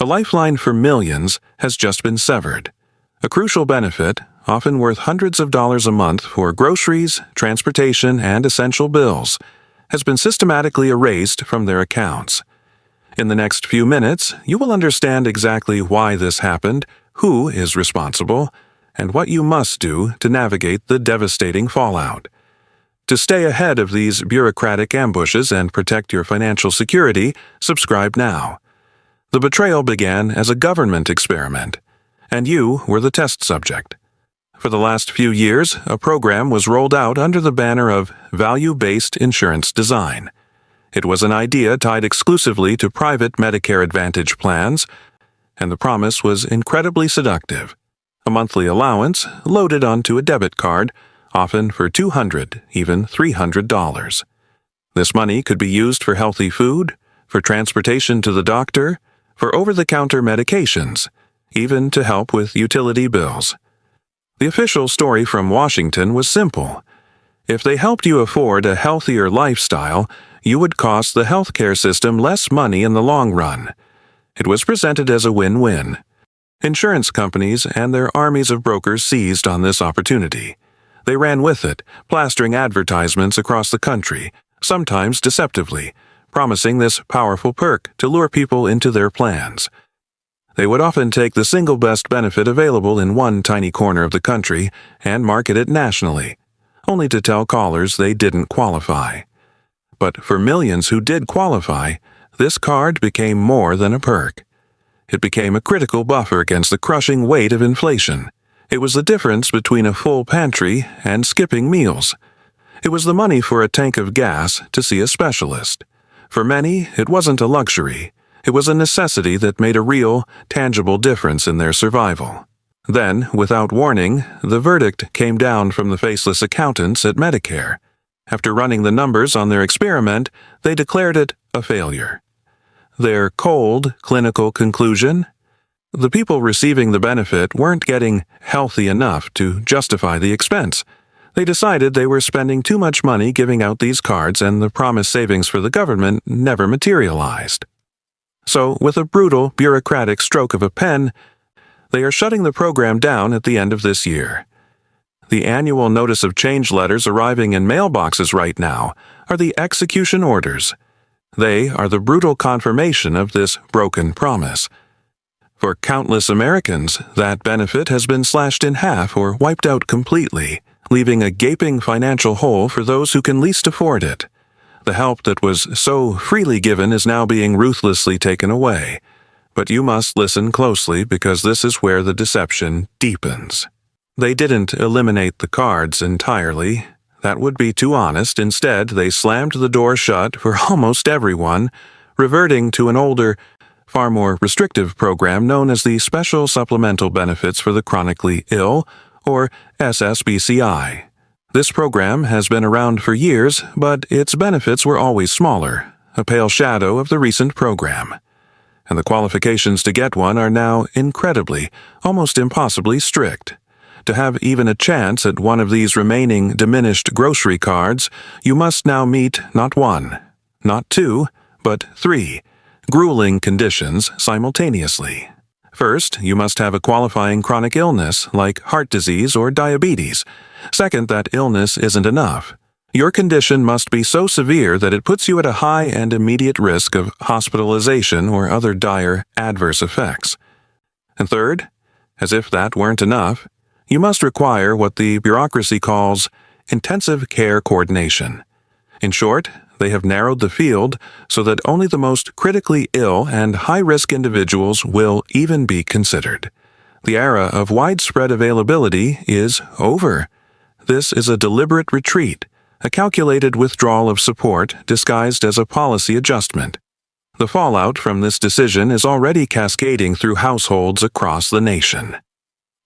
A lifeline for millions has just been severed. A crucial benefit, often worth hundreds of dollars a month for groceries, transportation, and essential bills, has been systematically erased from their accounts. In the next few minutes, you will understand exactly why this happened, who is responsible, and what you must do to navigate the devastating fallout. To stay ahead of these bureaucratic ambushes and protect your financial security, subscribe now. The betrayal began as a government experiment, and you were the test subject. For the last few years, a program was rolled out under the banner of value-based insurance design. It was an idea tied exclusively to private Medicare Advantage plans, and the promise was incredibly seductive. A monthly allowance loaded onto a debit card, often for $200, even $300. This money could be used for healthy food, for transportation to the doctor, for over-the-counter medications, even to help with utility bills. The official story from Washington was simple. If they helped you afford a healthier lifestyle, you would cost the healthcare system less money in the long run. It was presented as a win-win. Insurance companies and their armies of brokers seized on this opportunity. They ran with it, plastering advertisements across the country, sometimes deceptively, promising this powerful perk to lure people into their plans. They would often take the single best benefit available in one tiny corner of the country and market it nationally, only to tell callers they didn't qualify. But for millions who did qualify, this card became more than a perk. It became a critical buffer against the crushing weight of inflation. It was the difference between a full pantry and skipping meals. It was the money for a tank of gas to see a specialist. For many, it wasn't a luxury. It was a necessity that made a real, tangible difference in their survival. Then, without warning, the verdict came down from the faceless accountants at Medicare. After running the numbers on their experiment, they declared it a failure. Their cold, clinical conclusion? The people receiving the benefit weren't getting healthy enough to justify the expense. They decided they were spending too much money giving out these cards, and the promised savings for the government never materialized. So, with a brutal, bureaucratic stroke of a pen, they are shutting the program down at the end of this year. The annual notice of change letters arriving in mailboxes right now are the execution orders. They are the brutal confirmation of this broken promise. For countless Americans, that benefit has been slashed in half or wiped out completely, leaving a gaping financial hole for those who can least afford it. The help that was so freely given is now being ruthlessly taken away. But you must listen closely because this is where the deception deepens. They didn't eliminate the cards entirely. That would be too honest. Instead, they slammed the door shut for almost everyone, reverting to an older, far more restrictive program known as the Special Supplemental Benefits for the Chronically Ill, or SSBCI. This program has been around for years, but its benefits were always smaller, a pale shadow of the recent program. And the qualifications to get one are now incredibly, almost impossibly strict. To have even a chance at one of these remaining diminished grocery cards, you must now meet not one, not two, but three grueling conditions simultaneously. First, you must have a qualifying chronic illness like heart disease or diabetes. Second, that illness isn't enough. Your condition must be so severe that it puts you at a high and immediate risk of hospitalization or other dire adverse effects. And third, as if that weren't enough, you must require what the bureaucracy calls intensive care coordination. In short, they have narrowed the field so that only the most critically ill and high-risk individuals will even be considered. The era of widespread availability is over. This is a deliberate retreat, a calculated withdrawal of support disguised as a policy adjustment. The fallout from this decision is already cascading through households across the nation.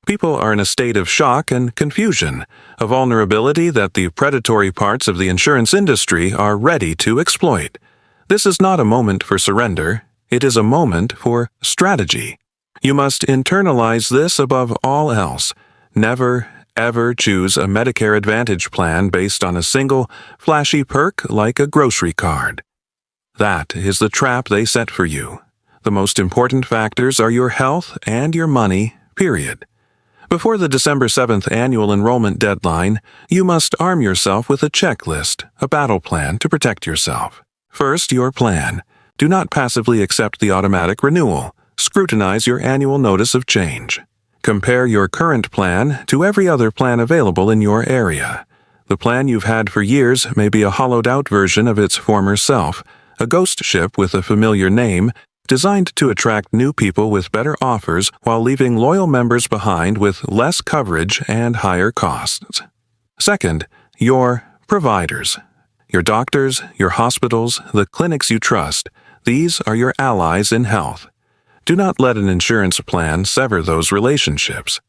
People are in a state of shock and confusion, a vulnerability that the predatory parts of the insurance industry are ready to exploit. This is not a moment for surrender. It is a moment for strategy. You must internalize this above all else. Never, ever choose a Medicare Advantage plan based on a single, flashy perk like a grocery card. That is the trap they set for you. The most important factors are your health and your money, period. Before the December 7th annual enrollment deadline, you must arm yourself with a checklist, a battle plan to protect yourself. First, your plan. Do not passively accept the automatic renewal. Scrutinize your annual notice of change. Compare your current plan to every other plan available in your area. The plan you've had for years may be a hollowed-out version of its former self, a ghost ship with a familiar name, designed to attract new people with better offers while leaving loyal members behind with less coverage and higher costs. Second, your providers. Your doctors, your hospitals, the clinics you trust. These are your allies in health. Do not let an insurance plan sever those relationships.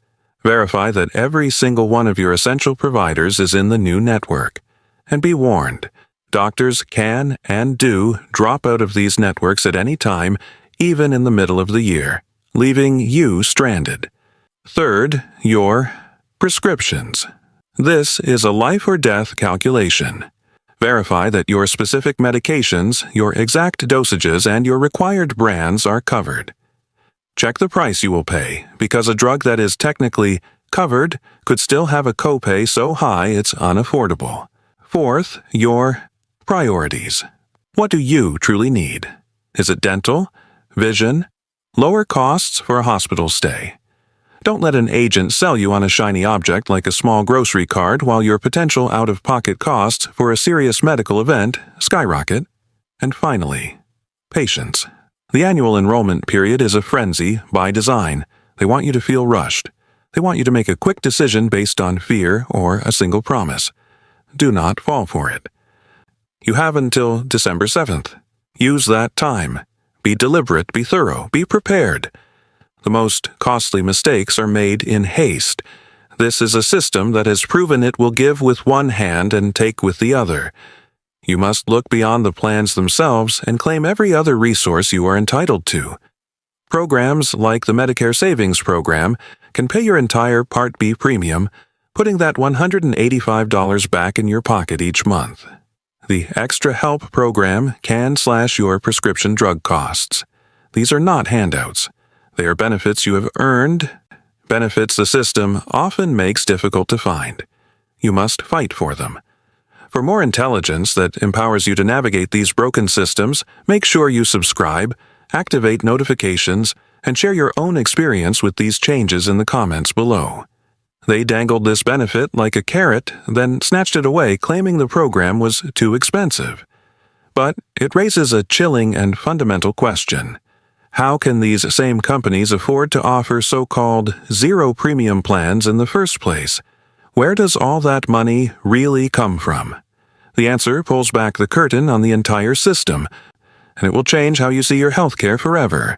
Verify that every single one of your essential providers is in the new network. And be warned, doctors can and do drop out of these networks at any time, even in the middle of the year, leaving you stranded. Third, your prescriptions. This is a life or death calculation. Verify that your specific medications, your exact dosages, and your required brands are covered. Check the price you will pay, because a drug that is technically covered could still have a copay so high it's unaffordable. Fourth, your priorities. What do you truly need? Is it dental, vision, lower costs for a hospital stay? Don't let an agent sell you on a shiny object like a small grocery cart while your potential out-of-pocket costs for a serious medical event skyrocket. And finally, patience. The annual enrollment period is a frenzy by design. They want you to feel rushed. They want you to make a quick decision based on fear or a single promise. Do not fall for it. You have until December 7th. Use that time. Be deliberate, be thorough, be prepared. The most costly mistakes are made in haste. This is a system that has proven it will give with one hand and take with the other. You must look beyond the plans themselves and claim every other resource you are entitled to. Programs like the Medicare Savings Program can pay your entire Part B premium, putting that $185 back in your pocket each month. The Extra Help program can slash your prescription drug costs. These are not handouts. They are benefits you have earned, benefits the system often makes difficult to find. You must fight for them. For more intelligence that empowers you to navigate these broken systems, make sure you subscribe, activate notifications, and share your own experience with these changes in the comments below. They dangled this benefit like a carrot, then snatched it away, claiming the program was too expensive. But it raises a chilling and fundamental question. How can these same companies afford to offer so-called zero-premium plans in the first place? Where does all that money really come from? The answer pulls back the curtain on the entire system, and it will change how you see your healthcare forever.